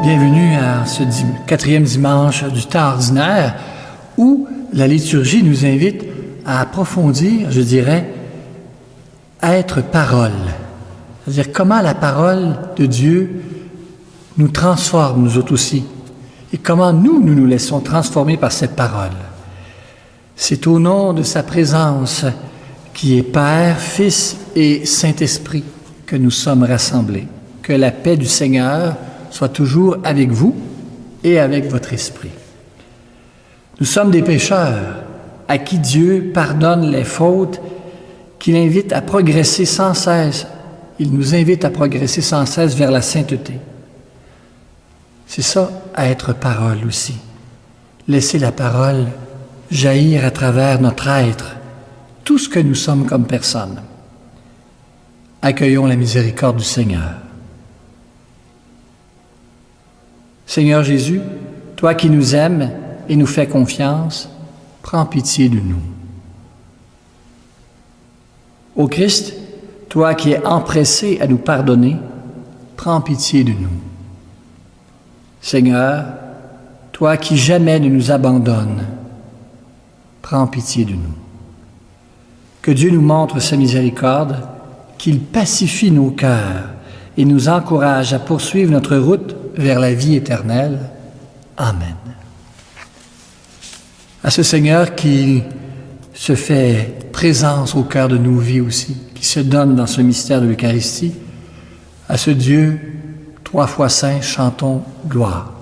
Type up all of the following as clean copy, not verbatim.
Bienvenue à ce quatrième dimanche du temps ordinaire où la liturgie nous invite à approfondir, je dirais, être parole. C'est-à-dire comment la parole de Dieu nous transforme, nous autres aussi, et comment nous laissons transformer par cette parole. C'est au nom de sa présence qui est Père, Fils et Saint-Esprit que nous sommes rassemblés. Que la paix du Seigneur soit toujours avec vous et avec votre esprit. Nous sommes des pécheurs à qui Dieu pardonne les fautes, qu'il invite à progresser sans cesse. Il nous invite à progresser sans cesse vers la sainteté. C'est ça, à être parole aussi. Laisser la parole jaillir à travers notre être, tout ce que nous sommes comme personnes. Accueillons la miséricorde du Seigneur. Seigneur Jésus, toi qui nous aimes et nous fais confiance, prends pitié de nous. Ô Christ, toi qui es empressé à nous pardonner, prends pitié de nous. Seigneur, toi qui jamais ne nous abandonnes, prends pitié de nous. Que Dieu nous montre sa miséricorde, qu'il pacifie nos cœurs et nous encourage à poursuivre notre route vers la vie éternelle. Amen. À ce Seigneur qui se fait présence au cœur de nos vies aussi, qui se donne dans ce mystère de l'Eucharistie, à ce Dieu, 3 fois saint, chantons gloire.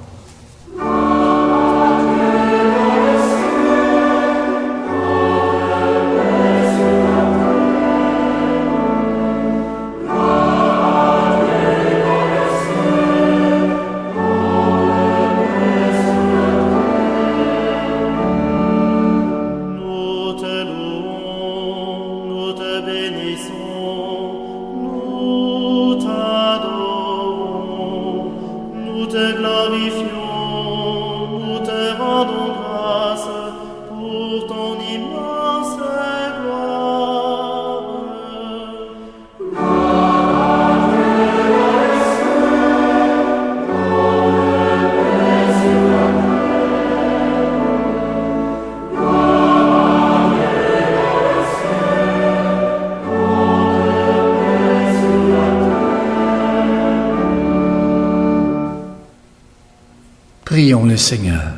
Prions le Seigneur.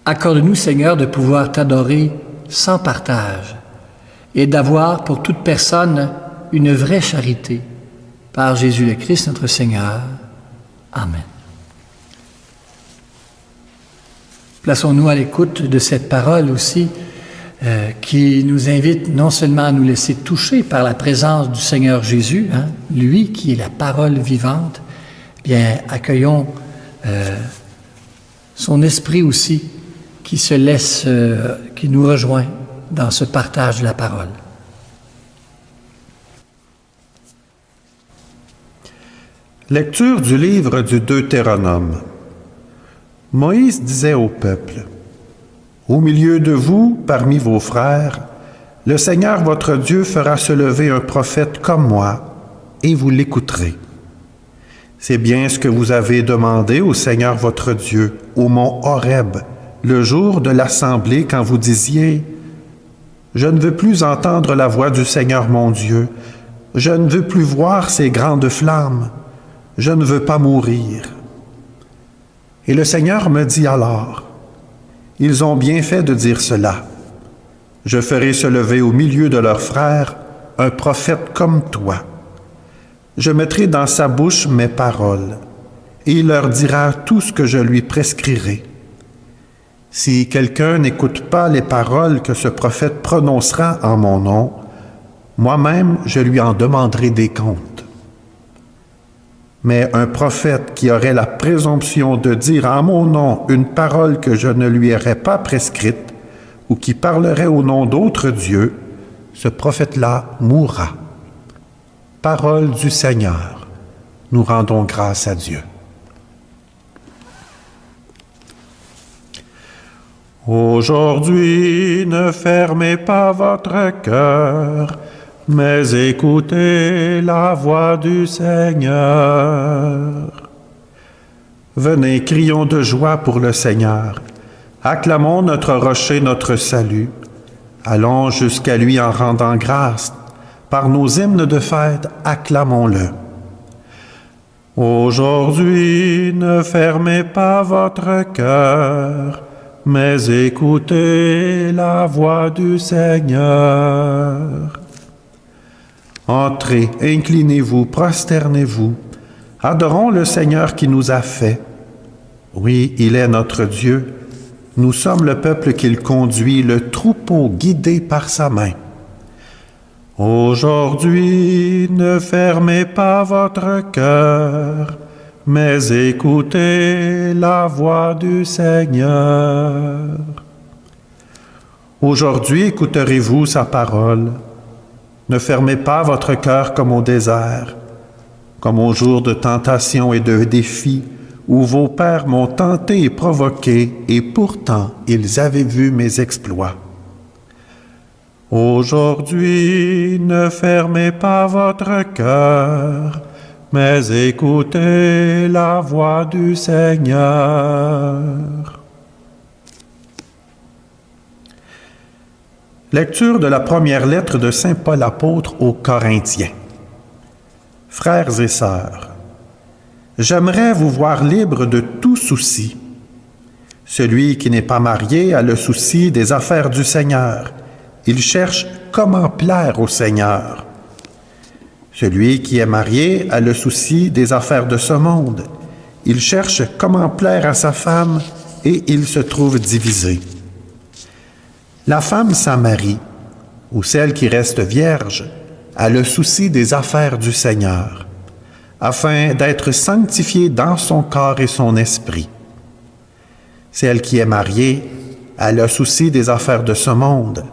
Accorde-nous, Seigneur, de pouvoir t'adorer sans partage et d'avoir pour toute personne une vraie charité. Par Jésus le Christ, notre Seigneur. Amen. Plaçons-nous à l'écoute de cette parole aussi qui nous invite non seulement à nous laisser toucher par la présence du Seigneur Jésus, lui qui est la parole vivante, bien accueillons son esprit aussi qui se laisse, qui nous rejoint dans ce partage de la parole. Lecture du livre du Deutéronome. Moïse disait au peuple: Au milieu de vous, parmi vos frères, le Seigneur votre Dieu fera se lever un prophète comme moi, et vous l'écouterez. C'est bien ce que vous avez demandé au Seigneur votre Dieu, au mont Horeb, le jour de l'assemblée, quand vous disiez: Je ne veux plus entendre la voix du Seigneur mon Dieu, je ne veux plus voir ces grandes flammes, je ne veux pas mourir. Et le Seigneur me dit alors: Ils ont bien fait de dire cela. Je ferai se lever au milieu de leurs frères un prophète comme toi. Je mettrai dans sa bouche mes paroles, et il leur dira tout ce que je lui prescrirai. Si quelqu'un n'écoute pas les paroles que ce prophète prononcera en mon nom, moi-même je lui en demanderai des comptes. Mais un prophète qui aurait la présomption de dire en mon nom une parole que je ne lui aurais pas prescrite, ou qui parlerait au nom d'autres dieux, ce prophète-là mourra. Parole du Seigneur. Nous rendons grâce à Dieu. Aujourd'hui, ne fermez pas votre cœur, mais écoutez la voix du Seigneur. Venez, crions de joie pour le Seigneur. Acclamons notre rocher, notre salut. Allons jusqu'à lui en rendant grâce. Par nos hymnes de fête, acclamons-le. Aujourd'hui, ne fermez pas votre cœur, mais écoutez la voix du Seigneur. Entrez, inclinez-vous, prosternez-vous. Adorons le Seigneur qui nous a fait. Oui, il est notre Dieu. Nous sommes le peuple qu'il conduit, le troupeau guidé par sa main. Aujourd'hui, ne fermez pas votre cœur, mais écoutez la voix du Seigneur. Aujourd'hui, écouterez-vous sa parole. Ne fermez pas votre cœur comme au désert, comme au jour de tentation et de défi, où vos pères m'ont tenté et provoqué, et pourtant ils avaient vu mes exploits. Aujourd'hui, ne fermez pas votre cœur, mais écoutez la voix du Seigneur. Lecture de la première lettre de saint Paul apôtre aux Corinthiens. Frères et sœurs, j'aimerais vous voir libres de tout souci. Celui qui n'est pas marié a le souci des affaires du Seigneur. Il cherche comment plaire au Seigneur. Celui qui est marié a le souci des affaires de ce monde. Il cherche comment plaire à sa femme et il se trouve divisé. La femme sans mari, ou celle qui reste vierge, a le souci des affaires du Seigneur, afin d'être sanctifiée dans son corps et son esprit. Celle qui est mariée a le souci des affaires de ce monde.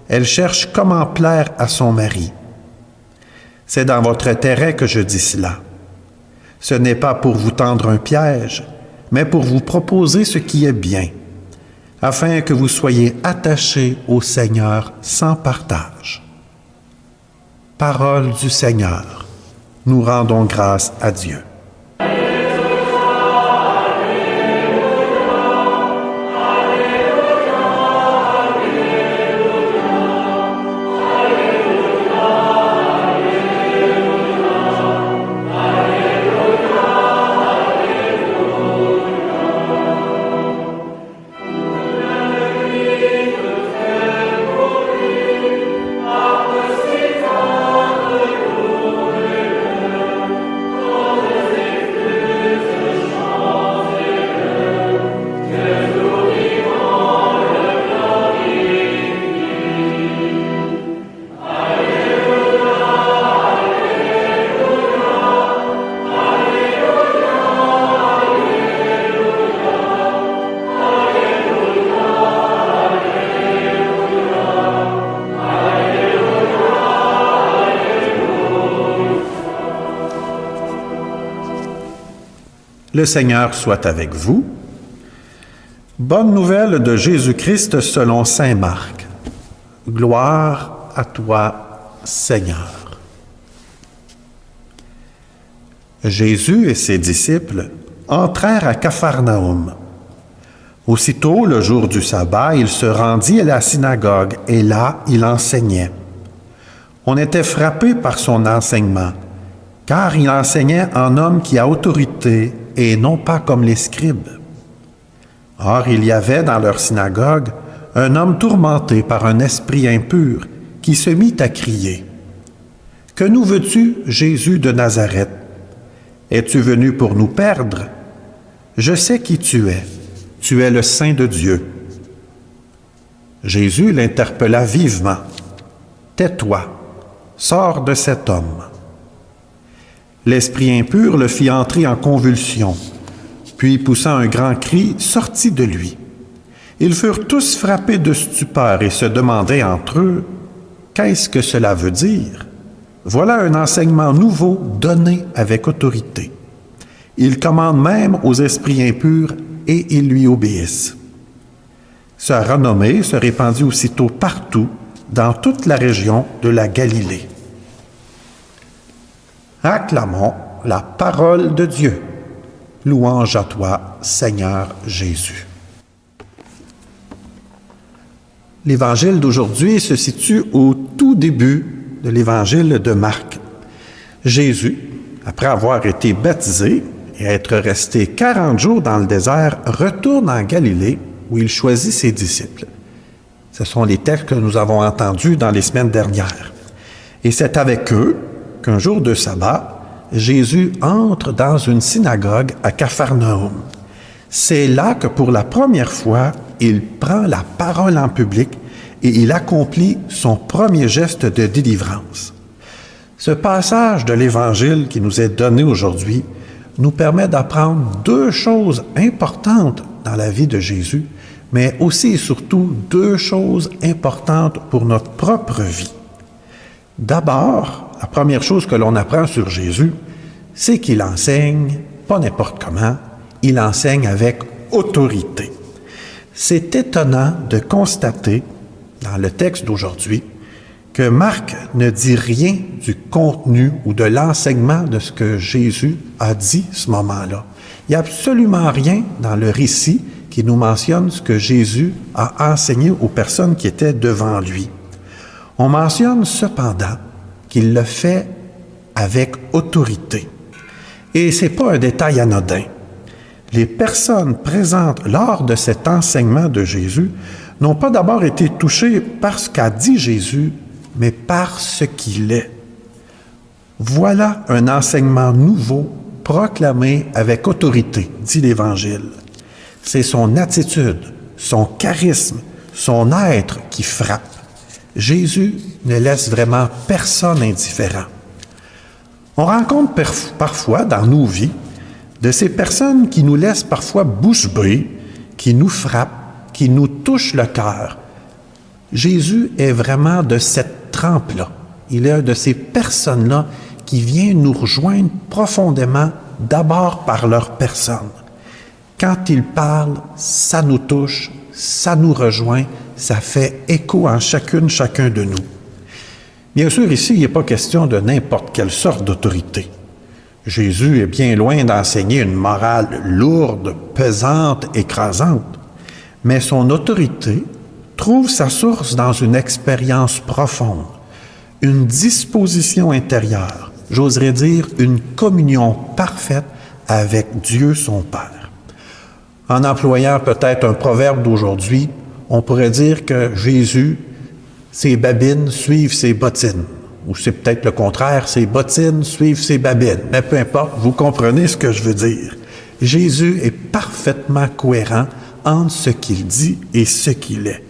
Elle cherche comment plaire à son mari. C'est dans votre intérêt que je dis cela. Ce n'est pas pour vous tendre un piège, mais pour vous proposer ce qui est bien, afin que vous soyez attachés au Seigneur sans partage. Parole du Seigneur. Nous rendons grâce à Dieu. Le Seigneur soit avec vous. Bonne nouvelle de Jésus-Christ selon saint Marc. Gloire à toi, Seigneur. Jésus et ses disciples entrèrent à Capharnaüm. Aussitôt, le jour du sabbat, il se rendit à la synagogue et là, il enseignait. On était frappé par son enseignement, car il enseignait en homme qui a autorité et non pas comme les scribes. Or, il y avait dans leur synagogue un homme tourmenté par un esprit impur qui se mit à crier. « Que nous veux-tu, Jésus de Nazareth? Es-tu venu pour nous perdre? Je sais qui tu es le Saint de Dieu. » Jésus l'interpella vivement. « Tais-toi, sors de cet homme. » L'esprit impur le fit entrer en convulsion, puis poussant un grand cri, sortit de lui. Ils furent tous frappés de stupeur et se demandaient entre eux, « Qu'est-ce que cela veut dire? » Voilà un enseignement nouveau donné avec autorité. Il commande même aux esprits impurs et ils lui obéissent. Sa renommée se répandit aussitôt partout dans toute la région de la Galilée. Acclamons la parole de Dieu. Louange à toi, Seigneur Jésus. L'évangile d'aujourd'hui se situe au tout début de l'évangile de Marc. Jésus, après avoir été baptisé et être resté 40 jours dans le désert, retourne en Galilée où il choisit ses disciples. Ce sont les textes que nous avons entendus dans les semaines dernières. Et c'est avec eux qu'un jour de sabbat, Jésus entre dans une synagogue à Capharnaüm. C'est là que pour la première fois, il prend la parole en public et il accomplit son premier geste de délivrance. Ce passage de l'Évangile qui nous est donné aujourd'hui nous permet d'apprendre deux choses importantes dans la vie de Jésus, mais aussi et surtout deux choses importantes pour notre propre vie. D'abord, la première chose que l'on apprend sur Jésus, c'est qu'il enseigne, pas n'importe comment, il enseigne avec autorité. C'est étonnant de constater, dans le texte d'aujourd'hui, que Marc ne dit rien du contenu ou de l'enseignement de ce que Jésus a dit ce moment-là. Il n'y a absolument rien dans le récit qui nous mentionne ce que Jésus a enseigné aux personnes qui étaient devant lui. On mentionne cependant qu'il le fait avec autorité. Et ce n'est pas un détail anodin. Les personnes présentes lors de cet enseignement de Jésus n'ont pas d'abord été touchées par ce qu'a dit Jésus, mais par ce qu'il est. Voilà un enseignement nouveau proclamé avec autorité, dit l'Évangile. C'est son attitude, son charisme, son être qui frappe. Jésus ne laisse vraiment personne indifférent. On rencontre parfois dans nos vies de ces personnes qui nous laissent parfois bouche bée, qui nous frappent, qui nous touchent le cœur. Jésus est vraiment de cette trempe-là. Il est un de ces personnes-là qui vient nous rejoindre profondément, d'abord par leur personne. Quand il parle, ça nous touche, ça nous rejoint, ça fait écho en chacun de nous. Bien sûr, ici, il n'est pas question de n'importe quelle sorte d'autorité. Jésus est bien loin d'enseigner une morale lourde, pesante, écrasante, mais son autorité trouve sa source dans une expérience profonde, une disposition intérieure, j'oserais dire une communion parfaite avec Dieu son Père. En employant peut-être un proverbe d'aujourd'hui, on pourrait dire que Jésus, ses babines suivent ses bottines. Ou c'est peut-être le contraire, ses bottines suivent ses babines. Mais peu importe, vous comprenez ce que je veux dire. Jésus est parfaitement cohérent entre ce qu'il dit et ce qu'il est.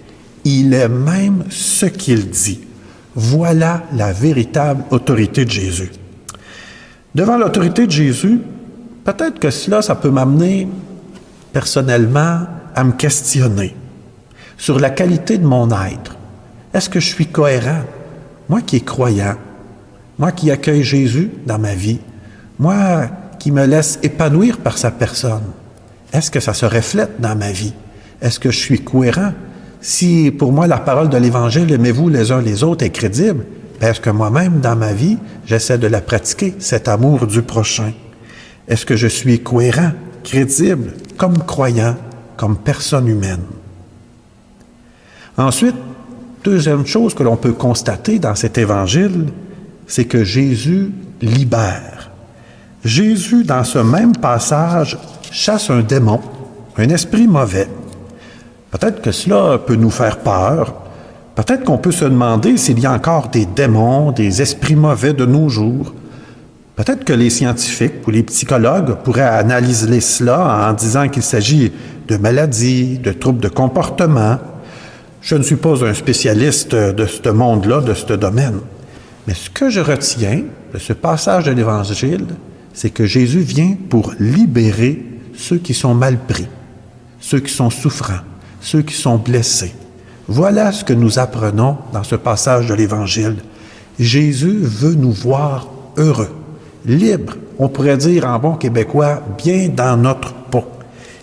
Il est même ce qu'il dit. Voilà la véritable autorité de Jésus. Devant l'autorité de Jésus, peut-être que ça peut m'amener personnellement à me questionner sur la qualité de mon être. Est-ce que je suis cohérent? Moi qui est croyant, moi qui accueille Jésus dans ma vie, moi qui me laisse épanouir par sa personne, est-ce que ça se reflète dans ma vie? Est-ce que je suis cohérent? Si pour moi la parole de l'Évangile « Aimez-vous les uns les autres » est crédible, est-ce que moi-même dans ma vie, j'essaie de la pratiquer, cet amour du prochain? Est-ce que je suis cohérent, crédible, comme croyant, comme personne humaine? Ensuite, deuxième chose que l'on peut constater dans cet évangile, c'est que Jésus libère. Jésus, dans ce même passage, chasse un démon, un esprit mauvais. Peut-être que cela peut nous faire peur. Peut-être qu'on peut se demander s'il y a encore des démons, des esprits mauvais de nos jours. Peut-être que les scientifiques ou les psychologues pourraient analyser cela en disant qu'il s'agit de maladies, de troubles de comportement. Je ne suis pas un spécialiste de ce monde-là, de ce domaine. Mais ce que je retiens de ce passage de l'Évangile, c'est que Jésus vient pour libérer ceux qui sont mal pris, ceux qui sont souffrants, ceux qui sont blessés. Voilà ce que nous apprenons dans ce passage de l'Évangile. Jésus veut nous voir heureux, libres, on pourrait dire en bon québécois, bien dans notre peau.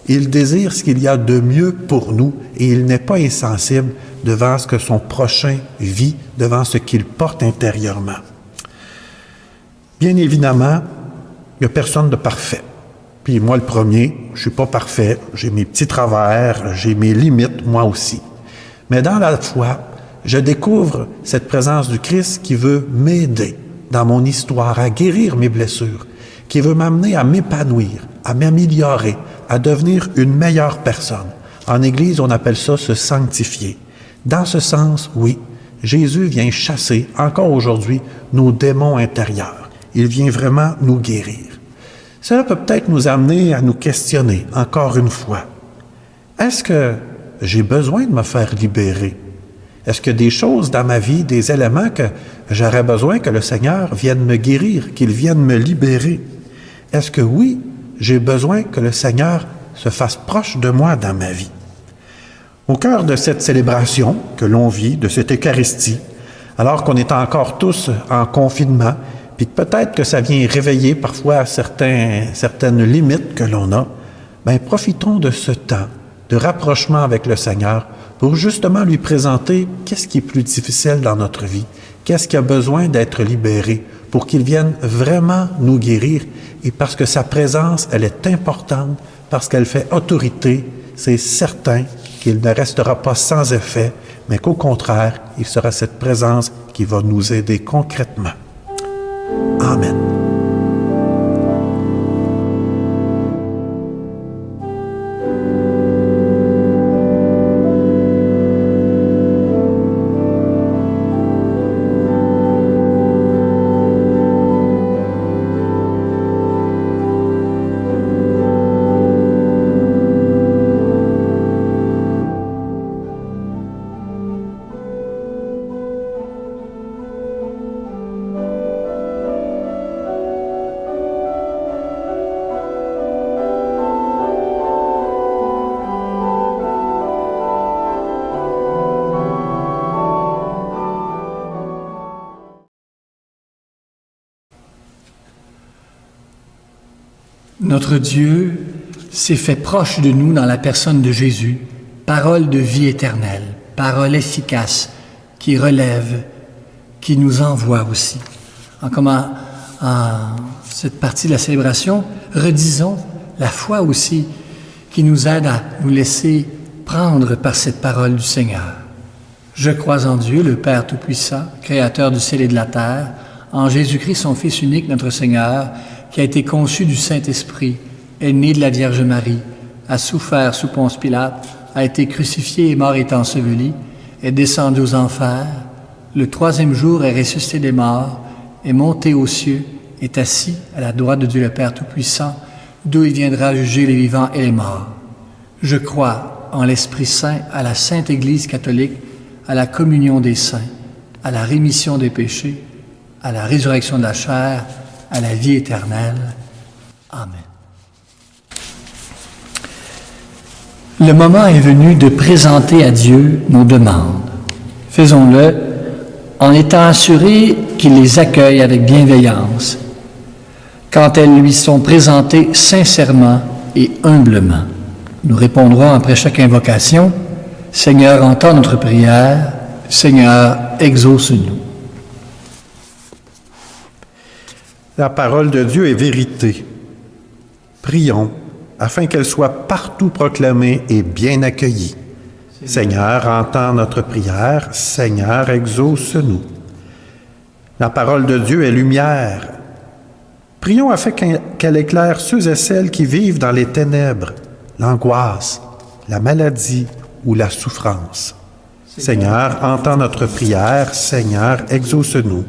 Il désire ce qu'il y a de mieux pour nous et il n'est pas insensible devant ce que son prochain vit, devant ce qu'il porte intérieurement. Bien évidemment, il n'y a personne de parfait. Puis moi, le premier, je suis pas parfait, j'ai mes petits travers, j'ai mes limites, moi aussi. Mais dans la foi, je découvre cette présence du Christ qui veut m'aider dans mon histoire, à guérir mes blessures, qui veut m'amener à m'épanouir, à m'améliorer, à devenir une meilleure personne. En Église, on appelle ça se sanctifier. Dans ce sens, oui, Jésus vient chasser, encore aujourd'hui, nos démons intérieurs. Il vient vraiment nous guérir. Cela peut peut-être nous amener à nous questionner, encore une fois. Est-ce que j'ai besoin de me faire libérer? Est-ce que des choses dans ma vie, des éléments que j'aurais besoin que le Seigneur vienne me guérir, qu'il vienne me libérer? Est-ce que oui, j'ai besoin que le Seigneur se fasse proche de moi dans ma vie? Au cœur de cette célébration que l'on vit, de cette Eucharistie, alors qu'on est encore tous en confinement, puis peut-être que ça vient réveiller parfois certaines limites que l'on a, bien, profitons de ce temps de rapprochement avec le Seigneur pour justement lui présenter qu'est-ce qui est plus difficile dans notre vie, qu'est-ce qui a besoin d'être libéré pour qu'il vienne vraiment nous guérir. Et parce que sa présence, elle est importante, parce qu'elle fait autorité, c'est certain qu'il ne restera pas sans effet, mais qu'au contraire, il sera cette présence qui va nous aider concrètement. Amen. Notre Dieu s'est fait proche de nous dans la personne de Jésus, parole de vie éternelle, parole efficace, qui relève, qui nous envoie aussi. En cette partie de la célébration, redisons la foi aussi, qui nous aide à nous laisser prendre par cette parole du Seigneur. Je crois en Dieu, le Père Tout-Puissant, Créateur du ciel et de la terre, en Jésus-Christ, son Fils unique, notre Seigneur, qui a été conçu du Saint-Esprit, est né de la Vierge Marie, a souffert sous Ponce Pilate, a été crucifié et mort et enseveli, est descendu aux enfers, le troisième jour est ressuscité des morts, est monté aux cieux, est assis à la droite de Dieu le Père Tout-Puissant, d'où il viendra juger les vivants et les morts. Je crois en l'Esprit Saint, à la Sainte Église catholique, à la communion des saints, à la rémission des péchés, à la résurrection de la chair, à la vie éternelle. Amen. Le moment est venu de présenter à Dieu nos demandes. Faisons-le en étant assurés qu'il les accueille avec bienveillance, quand elles lui sont présentées sincèrement et humblement. Nous répondrons après chaque invocation, « Seigneur, entends notre prière. Seigneur, exauce-nous. » La parole de Dieu est vérité. Prions afin qu'elle soit partout proclamée et bien accueillie. Seigneur, entends notre prière. Seigneur, exauce-nous. La parole de Dieu est lumière. Prions afin qu'elle éclaire ceux et celles qui vivent dans les ténèbres, l'angoisse, la maladie ou la souffrance. Seigneur, entends notre prière. Seigneur, exauce-nous.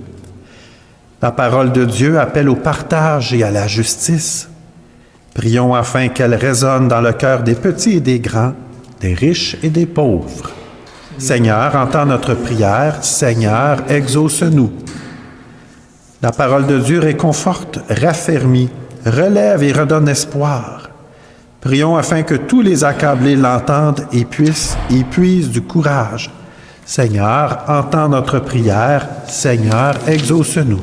La parole de Dieu appelle au partage et à la justice. Prions afin qu'elle résonne dans le cœur des petits et des grands, des riches et des pauvres. Seigneur, entends notre prière. Seigneur, exauce-nous. La parole de Dieu réconforte, raffermit, relève et redonne espoir. Prions afin que tous les accablés l'entendent et puisent du courage. Seigneur, entends notre prière. Seigneur, exauce-nous.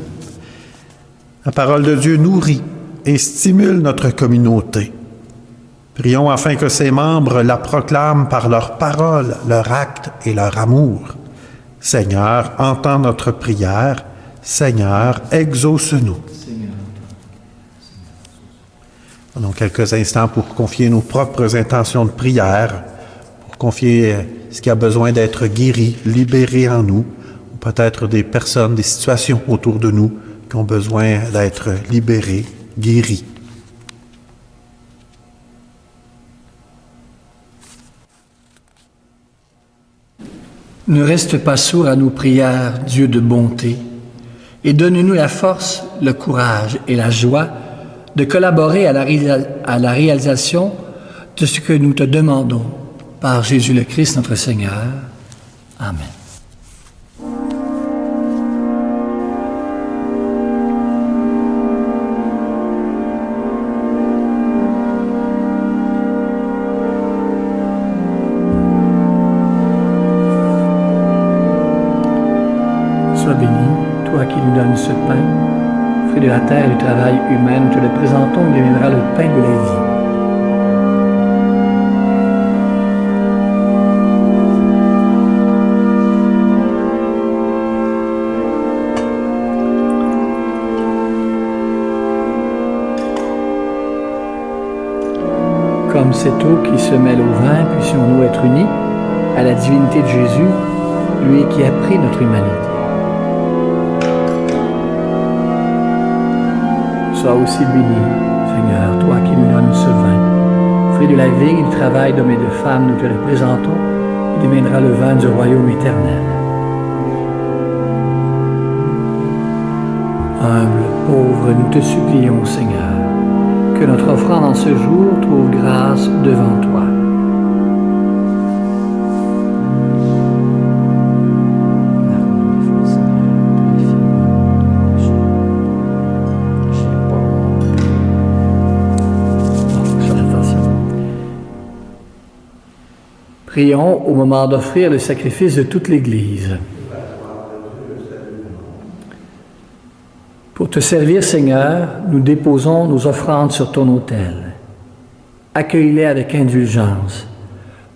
La parole de Dieu nourrit et stimule notre communauté. Prions afin que ses membres la proclament par leurs paroles, leurs actes et leur amour. Seigneur, entends notre prière. Seigneur, exauce-nous. Prenons quelques instants pour confier nos propres intentions de prière, pour confier ce qui a besoin d'être guéri, libéré en nous, ou peut-être des personnes, des situations autour de nous qui ont besoin d'être libérées, guéries. Ne reste pas sourd à nos prières, Dieu de bonté, et donne-nous la force, le courage et la joie de collaborer à la réalisation de ce que nous te demandons par Jésus le Christ notre Seigneur. Amen. Sois béni, toi qui nous donnes ce pain, fruit de la terre et du travail humain, nous te le présentons, il deviendra le pain de la vie. Comme cette eau qui se mêle au vin, puissions-nous être unis à la divinité de Jésus, lui qui a pris notre humanité. Sois aussi béni, Seigneur, toi qui nous donnes ce vin. Fruit de la vigne et du travail d'hommes et de femmes, nous te le présentons, il deviendra le vin du royaume éternel. Humble, pauvre, nous te supplions, Seigneur, que notre offrande en ce jour trouve grâce devant toi. Prions au moment d'offrir le sacrifice de toute l'Église. Pour te servir, Seigneur, nous déposons nos offrandes sur ton autel. Accueille-les avec indulgence,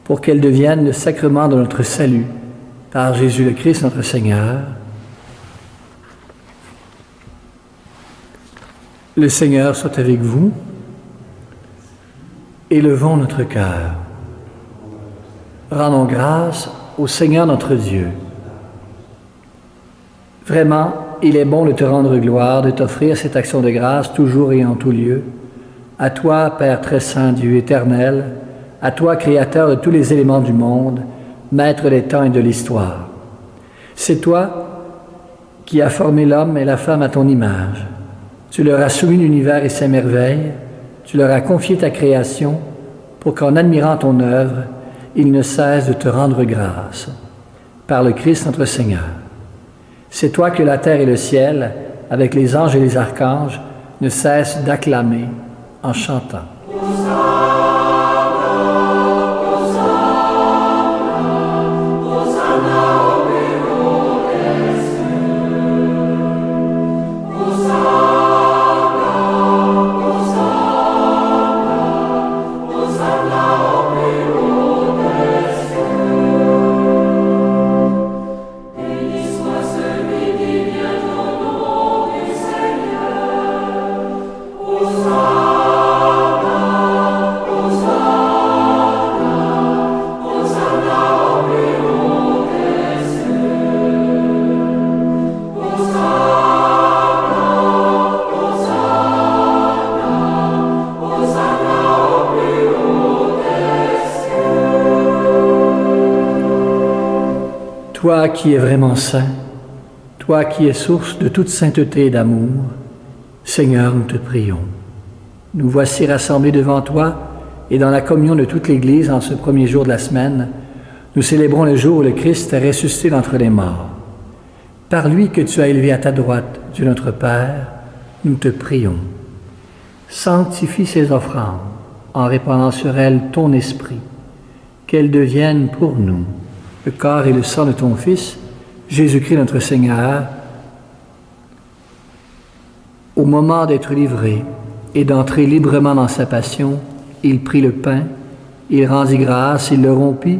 pour qu'elles deviennent le sacrement de notre salut, par Jésus le Christ, notre Seigneur. Le Seigneur soit avec vous. Élevons notre cœur. Rendons grâce au Seigneur notre Dieu. Vraiment, il est bon de te rendre gloire, de t'offrir cette action de grâce toujours et en tout lieu. À toi, Père très saint, Dieu éternel, à toi, Créateur de tous les éléments du monde, Maître des temps et de l'histoire. C'est toi qui as formé l'homme et la femme à ton image. Tu leur as soumis l'univers et ses merveilles, tu leur as confié ta création pour qu'en admirant ton œuvre, ils ne cessent de te rendre grâce. Par le Christ notre Seigneur. C'est toi que la terre et le ciel, avec les anges et les archanges, ne cessent d'acclamer en chantant. Toi qui es vraiment saint, toi qui es source de toute sainteté et d'amour, Seigneur, nous te prions. Nous voici rassemblés devant toi et dans la communion de toute l'Église en ce premier jour de la semaine, nous célébrons le jour où le Christ est ressuscité d'entre les morts. Par lui que tu as élevé à ta droite, Dieu notre Père, nous te prions. Sanctifie ces offrandes en répandant sur elles ton esprit, qu'elles deviennent pour nous le corps et le sang de ton Fils, Jésus-Christ notre Seigneur. Au moment d'être livré et d'entrer librement dans sa passion, il prit le pain, il rendit grâce, il le rompit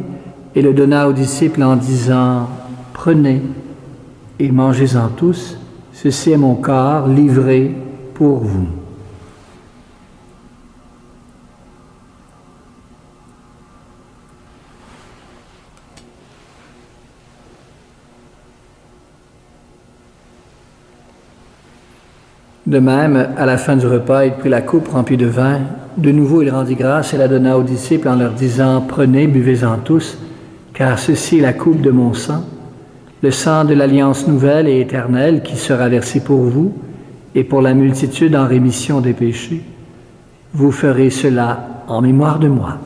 et le donna aux disciples en disant « Prenez et mangez-en tous, ceci est mon corps livré pour vous. » De même, à la fin du repas, il prit la coupe remplie de vin. De nouveau, il rendit grâce et la donna aux disciples en leur disant, « Prenez, buvez-en tous, car ceci est la coupe de mon sang, le sang de l'alliance nouvelle et éternelle qui sera versé pour vous et pour la multitude en rémission des péchés. Vous ferez cela en mémoire de moi. »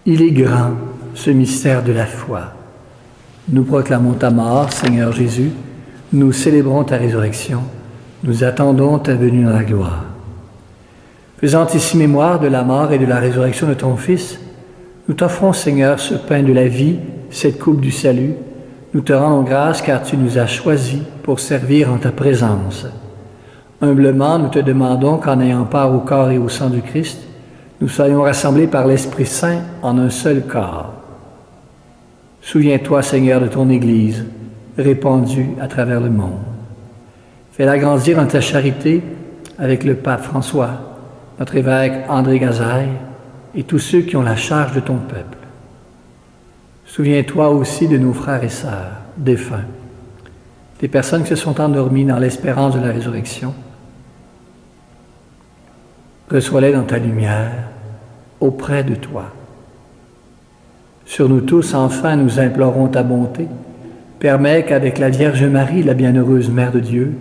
Il est grand, ce mystère de la foi. Nous proclamons ta mort, Seigneur Jésus. Nous célébrons ta résurrection. Nous attendons ta venue dans la gloire. Faisant ici mémoire de la mort et de la résurrection de ton Fils, nous t'offrons, Seigneur, ce pain de la vie, cette coupe du salut. Nous te rendons grâce car tu nous as choisis pour servir en ta présence. Humblement, nous te demandons qu'en ayant part au corps et au sang du Christ, nous soyons rassemblés par l'Esprit Saint en un seul corps. Souviens-toi, Seigneur, de ton Église, répandue à travers le monde. Fais-la grandir en ta charité avec le pape François, notre évêque André Gazaille et tous ceux qui ont la charge de ton peuple. Souviens-toi aussi de nos frères et sœurs, défunts, des personnes qui se sont endormies dans l'espérance de la résurrection. Reçois-les dans ta lumière, auprès de toi. Sur nous tous, enfin, nous implorons ta bonté. Permets qu'avec la Vierge Marie, la bienheureuse Mère de Dieu,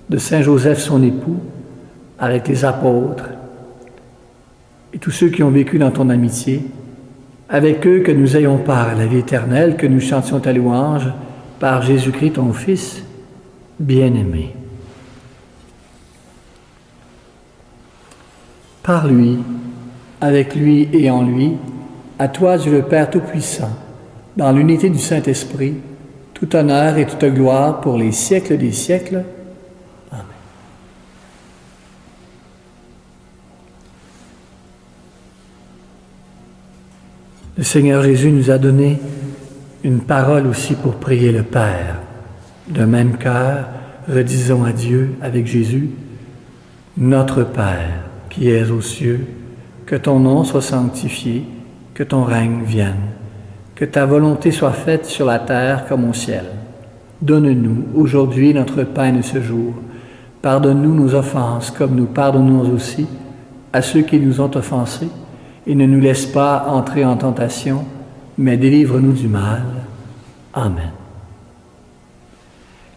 de Saint Joseph, son époux, avec les apôtres et tous ceux qui ont vécu dans ton amitié, avec eux que nous ayons part à la vie éternelle, que nous chantions ta louange par Jésus-Christ, ton Fils, bien-aimé. Par lui, avec lui et en lui, à toi, Dieu le Père Tout-Puissant, dans l'unité du Saint-Esprit, tout honneur et toute gloire pour les siècles des siècles. Amen. Le Seigneur Jésus nous a donné une parole aussi pour prier le Père. D'un même cœur, redisons à Dieu avec Jésus, « Notre Père, qui es aux cieux, que ton nom soit sanctifié, que ton règne vienne, que ta volonté soit faite sur la terre comme au ciel. Donne-nous aujourd'hui notre pain de ce jour. Pardonne-nous nos offenses comme nous pardonnons aussi à ceux qui nous ont offensés, et ne nous laisse pas entrer en tentation, mais délivre-nous du mal. Amen.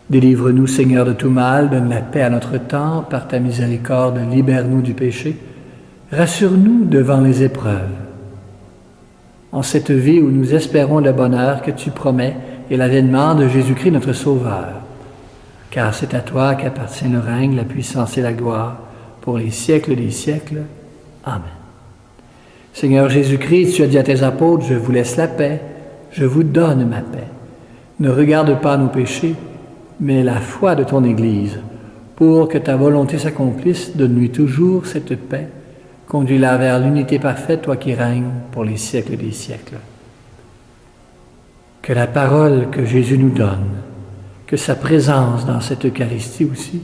Délivre-nous, Seigneur, de tout mal, donne la paix à notre temps, par ta miséricorde, libère-nous du péché, rassure-nous devant les épreuves. En cette vie où nous espérons le bonheur que tu promets et l'avènement de Jésus-Christ notre Sauveur, car c'est à toi qu'appartient le règne, la puissance et la gloire, pour les siècles des siècles. Amen. Seigneur Jésus-Christ, tu as dit à tes apôtres, « Je vous laisse la paix, je vous donne ma paix. Ne regarde pas nos péchés, mais la foi de ton Église. Pour que ta volonté s'accomplisse, donne-lui toujours cette paix. Conduis-la vers l'unité parfaite, toi qui règnes pour les siècles des siècles. » Que la parole que Jésus nous donne, que sa présence dans cette Eucharistie aussi,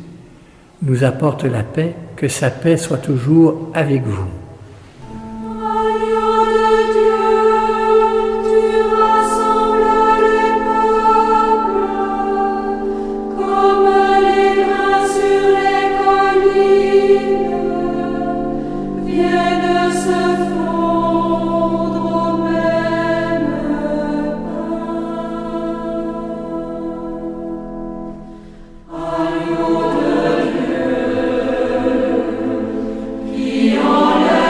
nous apporte la paix, que sa paix soit toujours avec vous. Qui enlève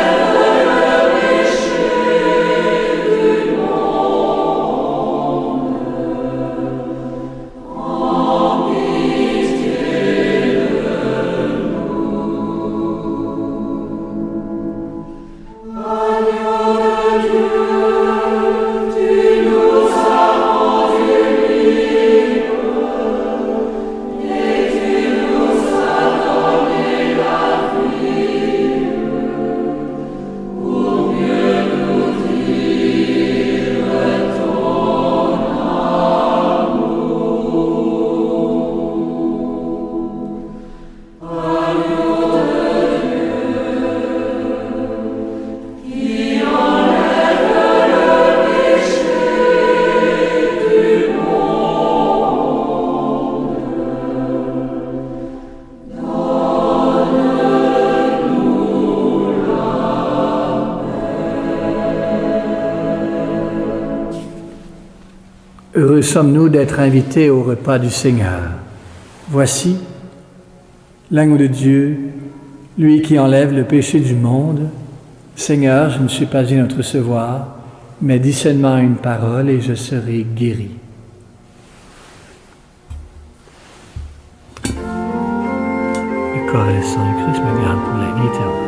Heureux sommes-nous d'être invités au repas du Seigneur. Voici l'agneau de Dieu, lui qui enlève le péché du monde. Seigneur, je ne suis pas digne de te recevoir, mais dis seulement une parole et je serai guéri. Le corps et le sang du Christ me garde pour la vie éternelle.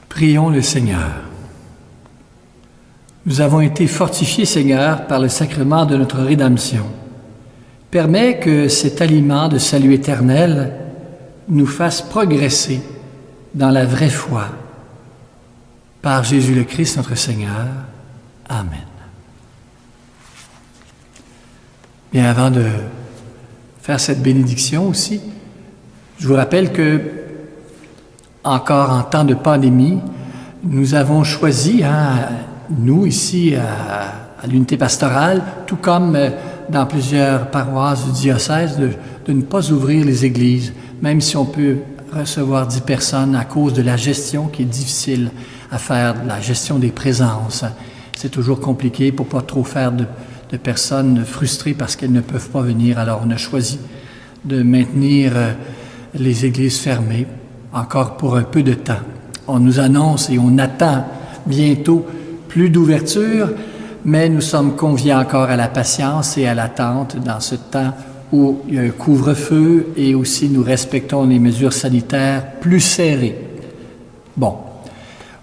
Prions le Seigneur. Nous avons été fortifiés, Seigneur, par le sacrement de notre rédemption. Permets que cet aliment de salut éternel nous fasse progresser dans la vraie foi. Par Jésus le Christ, notre Seigneur. Amen. Bien, avant de faire cette bénédiction aussi, je vous rappelle que, encore en temps de pandémie, nous avons choisi, nous ici à l'unité pastorale, tout comme dans plusieurs paroisses du diocèse, de ne pas ouvrir les églises, même si on peut recevoir 10 personnes à cause de la gestion qui est difficile à faire, la gestion des présences. C'est toujours compliqué pour pas trop faire de personnes frustrées parce qu'elles ne peuvent pas venir. Alors on a choisi de maintenir les églises fermées encore pour un peu de temps. On nous annonce et on attend bientôt plus d'ouverture, mais nous sommes conviés encore à la patience et à l'attente dans ce temps où il y a un couvre-feu et aussi nous respectons les mesures sanitaires plus serrées. Bon.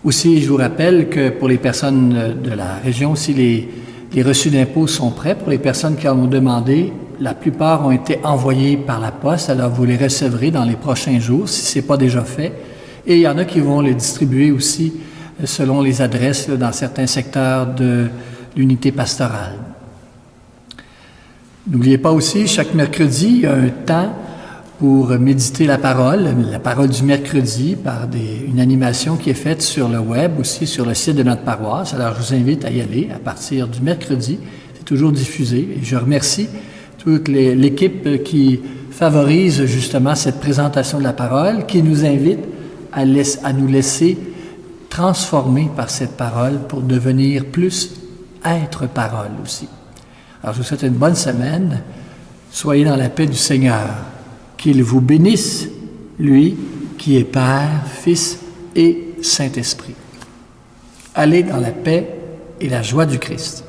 Aussi, je vous rappelle que pour les personnes de la région, aussi les reçus d'impôts sont prêts. Pour les personnes qui en ont demandé, la plupart ont été envoyés par la poste, alors vous les recevrez dans les prochains jours, si ce n'est pas déjà fait. Et il y en a qui vont les distribuer aussi selon les adresses dans certains secteurs de l'unité pastorale. N'oubliez pas aussi, chaque mercredi, il y a un temps pour méditer la parole du mercredi par une animation qui est faite sur le web, aussi sur le site de notre paroisse. Alors, je vous invite à y aller à partir du mercredi. C'est toujours diffusé. Et je remercie toute l'équipe qui favorise justement cette présentation de la parole, qui nous invite à nous laisser transformer par cette parole pour devenir plus être parole aussi. Alors, je vous souhaite une bonne semaine. Soyez dans la paix du Seigneur. Qu'il vous bénisse, lui qui est Père, Fils et Saint-Esprit. Allez dans la paix et la joie du Christ.